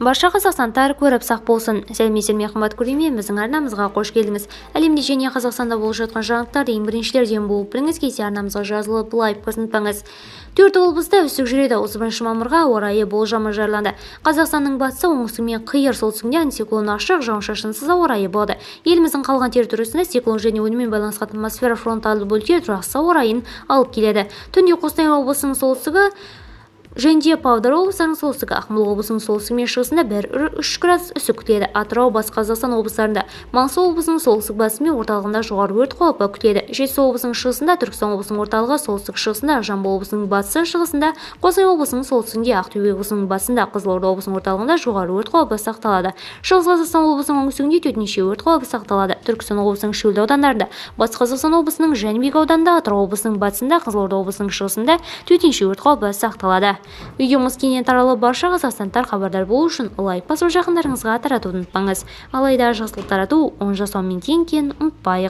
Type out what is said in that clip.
Барша қазақстандықтар көріп сақ болсын. Сәлеметсіздер, қымбатты көрермен, біздің арнамызға қош келдіңіз. Әлемде және Қазақстанда болып жатқан жаңалықтарды ең біріншілерден болып біліңіз, келсе арнамызға жазылып лайк қосыңыздар. 4 облыста үсік жүреді. 31 мамырға ауа райы болжамы жарияланды. Қазақстанның батысы, оңтүстігі мен қиыр солтүстігінде антициклон ашық, жауын-шашынсыз ауа райы болады. Еліміздің қалған территориясында циклон және онымен байланысқан атмосфера фронтальды бөліктер тұрақсыз ауа райын алып келеді. Түнде Қостанай облысының солтүстігі және Павлодар облысының солтүстігі, Ақмола облысының солтүстігі мен шығысында 1-3 градус үсік күтіледі. Атырау, батыс Қазақстан облыстарында, Маңғыстау облысының солтүстік батысы мен орталығында жоғары өрт қаупі күтіледі. Жетісу облысының шығысында, Түркістан облысының орталығы, солтүстік шығысында, Жамбыл облысының батысы шығысында, Қостанай облысының солтүстігінде, Ақтөбе облысының батысында, Қызылорда облысының орталығында жоғары өрт қаупі сақталады. Шығыс Қазақстан облысының оңтүстігінде төтенше өрт қаупі сақталады. Түркістан облысының шөлді аудандарында, батыс Қазақстан облысының Жәнібек ауданында, Атырау облысының батысында, Қызылорда облысының шығысында төтенше өрт қаупі сақталады. Видеомыз кеңінен таралып, барша қазақстандықтар хабардар болу үшін лайк басып жақындарыңызға таратуды ұмытпаңыз. Алайда жақсылық тарату оң жасаумен тең екенін ұмытпайық.